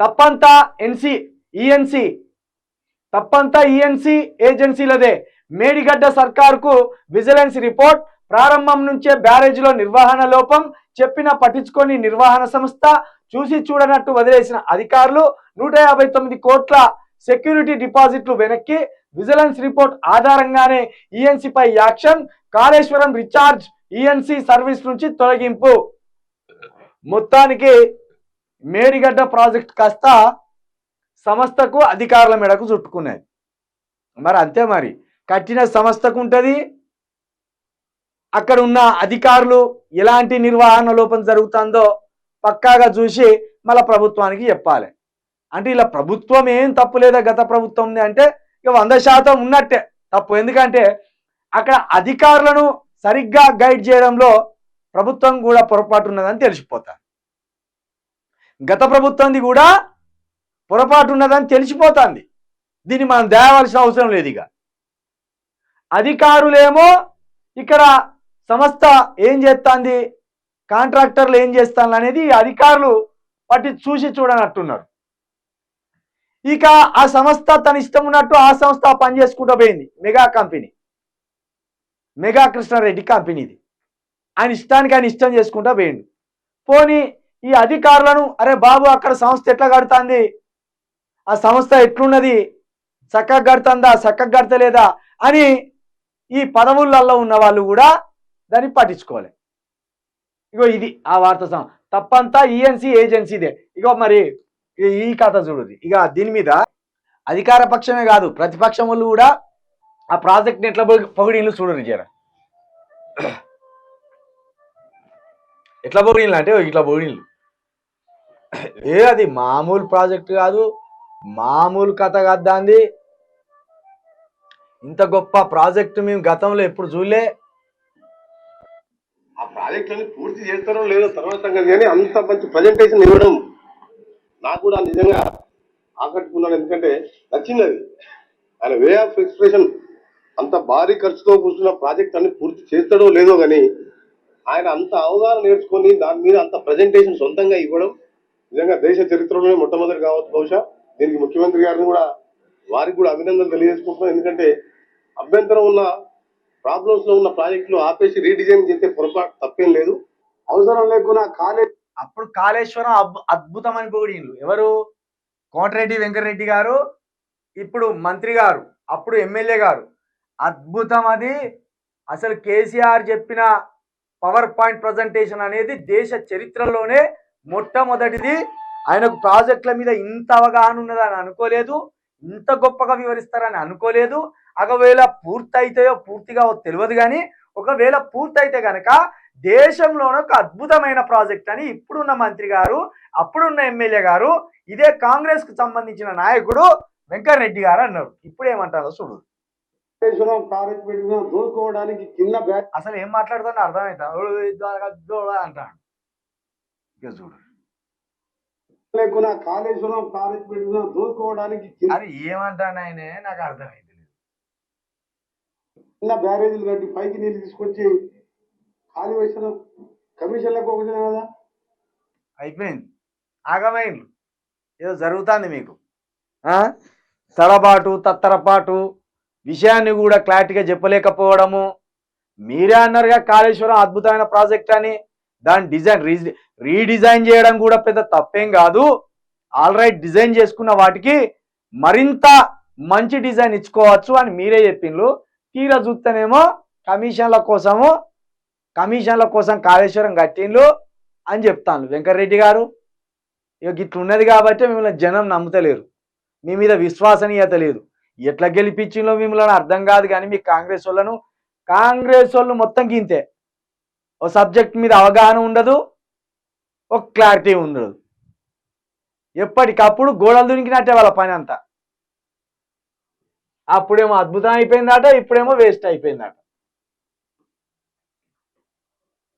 తప్పంతా ఈఎన్సీ తప్పంతా ఈఎన్సీ ఏజెన్సీలదే. మేడిగడ్డ సర్కార్కు విజిలెన్స్ రిపోర్ట్. ప్రారంభం నుంచే బ్యారేజ్లో నిర్వహణ లోపం. చెప్పిన పట్టించుకొని నిర్వహణ సంస్థ. చూసి చూడనట్టు వదిలేసిన అధికారులు. 159 కోట్ల సెక్యూరిటీ డిపాజిట్లు వెనక్కి. విజిలెన్స్ రిపోర్ట్ ఆధారంగానే ఈఎన్సీపై action. Kaleshwaram recharge ENC service నుంచి తొలగింపు. మొత్తానికి మేడిగడ్డ ప్రాజెక్ట్ కాస్త సంస్థకు అధికారుల మెడకు చుట్టుకున్నది. మరి అంతే, మరి కట్టిన సంస్థకు ఉంటుంది, అక్కడ ఉన్న అధికారులు ఎలాంటి నిర్వహణ లోపం జరుగుతుందో పక్కాగా చూసి మళ్ళీ ప్రభుత్వానికి చెప్పాలి. అంటే ఇలా ప్రభుత్వం ఏం తప్పు లేదా గత ప్రభుత్వం అంటే ఇక 100% ఉన్నట్టే తప్పు. ఎందుకంటే అక్కడ అధికారులను సరిగ్గా గైడ్ చేయడంలో ప్రభుత్వం కూడా పొరపాటు ఉన్నదని తెలిసిపోతారు. గత ప్రభుత్వంది కూడా పొరపాటు ఉన్నదని తెలిసిపోతుంది. దీన్ని మనం దేవాల్సిన అవసరం లేదు. ఇక అధికారులేమో ఇక్కడ సంస్థ ఏం చేస్తుంది, కాంట్రాక్టర్లు ఏం చేస్తాను అనేది అధికారులు పట్టి చూసి చూడనట్టున్నారు. ఇక ఆ సంస్థ తన ఇష్టం ఉన్నట్టు ఆ సంస్థ పని చేసుకుంటూ పోయింది. మెగా కంపెనీ, మెగా కృష్ణారెడ్డి కంపెనీది. ఆయన ఇష్టానికి ఆయన ఇష్టం చేసుకుంటూ పోయిండు. పోనీ ఈ అధికారులను అరే బాబు అక్కడ సంస్థ ఎట్లా కడుతుంది, ఆ సంస్థ ఎట్లున్నది, చక్కగా కడుతుందా చక్కగా కడతలేదా అని ఈ పదవులలో ఉన్న వాళ్ళు కూడా దాన్ని పట్టించుకోవాలి. ఇగో ఇది ఆ వార్త. తప్పంతా ఈఎన్సీ ఏజెన్సీదే. ఇగో మరి ఈ కథ చూడదు. ఇక దీని మీద అధికార పక్షమే కాదు ప్రతిపక్షం వాళ్ళు కూడా ఆ ప్రాజెక్ట్ని ఎట్లా పొగిడిళ్ళు చూడరు. జర ఎట్లా పొగిడిళ్ళు అంటే ఇట్లా పొగిడిళ్ళు. అది మామూలు ప్రాజెక్ట్ కాదు, మామూలు కథ కాదు. దాంది ఇంత గొప్ప ప్రాజెక్టు మేము గతంలో ఎప్పుడు చూడలే. ఆ ప్రాజెక్టుని పూర్తి చేస్తారో లేదో తర్వాత సంగతి, కానీ అంత మంచి ప్రజెంటేషన్ ఇవ్వడం నాకు కూడా నిజంగా ఆకట్టుకున్నాను. ఎందుకంటే నచ్చింది అది. ఆయన వే ఆఫ్ ఎక్స్ప్రెషన్. అంత భారీ ఖర్చుతో కూర్చున్న ప్రాజెక్ట్ అన్ని పూర్తి చేస్తాడో లేదో కానీ ఆయన అంత అవగాహన నేర్చుకొని దాని మీద అంత ప్రజెంటేషన్ సొంతంగా ఇవ్వడం నిజంగా దేశ చరిత్రలోనే మొట్టమొదటి కావచ్చు బహుశా. దీనికి ముఖ్యమంత్రి గారిని కూడా వారికి కూడా అభినందనలు తెలియజేసుకుంటున్నాం. ఎందుకంటే అభ్యంతరం ఉన్న ప్రాబ్లమ్స్ లో ఉన్న ప్రాజెక్టులు ఆపేసి రీడిజైన్ చేసే పొరపాటు తప్పేం లేదు. అవసరం లేకున్నా అప్పుడు కాళేశ్వరం అద్భుతం అని పొగిడిళ్ళు ఎవరు, కోమటిరెడ్డి వెంకటరెడ్డి గారు, ఇప్పుడు మంత్రి గారు, అప్పుడు ఎమ్మెల్యే గారు. అద్భుతం అది. అసలు కేసీఆర్ చెప్పిన పవర్ పాయింట్ ప్రజెంటేషన్ అనేది దేశ చరిత్రలోనే మొట్టమొదటిది. ఆయనకు ప్రాజెక్టుల మీద ఇంత అవగాహన ఉన్నదని అనుకోలేదు, ఇంత గొప్పగా వివరిస్తారని అనుకోలేదు. ఒకవేళ పూర్తయితాయో పూర్తిగా తెలియదు, కానీ ఒకవేళ పూర్తయితే కనుక దేశంలోనే ఒక అద్భుతమైన ప్రాజెక్ట్ అని ఇప్పుడున్న మంత్రి గారు, అప్పుడున్న ఎమ్మెల్యే గారు, ఇదే కాంగ్రెస్ కు సంబంధించిన నాయకుడు వెంకటరెడ్డి గారు అన్నారు. ఇప్పుడు ఏమంటారో చూడు. అసలు ఏం మాట్లాడుతుందో అర్థమవుతా అంటాడు. ఇక చూడు కాళేశ్వరం ప్రాజెక్ట్ దూకోవడానికి అది ఏమంటాడు ఆయన, నాకు అర్థమైంది. చిన్న బ్యారేజీలు కట్టి పైకి నీళ్ళు తీసుకొచ్చి ఖాళీ వేసిన కమిషన్లకు ఒక కదా అయిపోయింది. ఆగమైంది. ఏదో జరుగుతుంది మీకు. తడబాటు తత్తరపాటు విషయాన్ని కూడా క్లారిటీగా చెప్పలేకపోవడము. మీరే అన్నారుగా కాళేశ్వరం అద్భుతమైన ప్రాజెక్ట్ అని. దాని రీడిజైన్ చేయడం కూడా పెద్ద తప్పేం కాదు. ఆల్రైట్ డిజైన్ చేసుకున్న వాటికి మరింత మంచి డిజైన్ ఇచ్చుకోవచ్చు అని మీరే చెప్పిండ్రు. తీరా చూస్తేనేమో కమిషన్ల కోసం కాళేశ్వరం కట్టిండ్రు అని చెప్తాను వెంకటరెడ్డి గారు. ఇక ఇట్లున్నది కాబట్టి మిమ్మల్ని జనం నమ్ముతలేరు, మీ మీద విశ్వసనీయత లేదు. ఎట్లా గెలిపించిందో మిమ్మల్ని అర్థం కాదు. కానీ మీ కాంగ్రెస్ వాళ్ళు మొత్తం గింతే. ఓ సబ్జెక్ట్ మీద అవగాహన ఉండదు, ఒక క్లారిటీ ఉండదు. ఎప్పటికప్పుడు గోడలు దునికినట్టే వాళ్ళ పని అంతా. అప్పుడేమో అద్భుతం అయిపోయిందట, ఇప్పుడేమో వేస్ట్ అయిపోయిందట.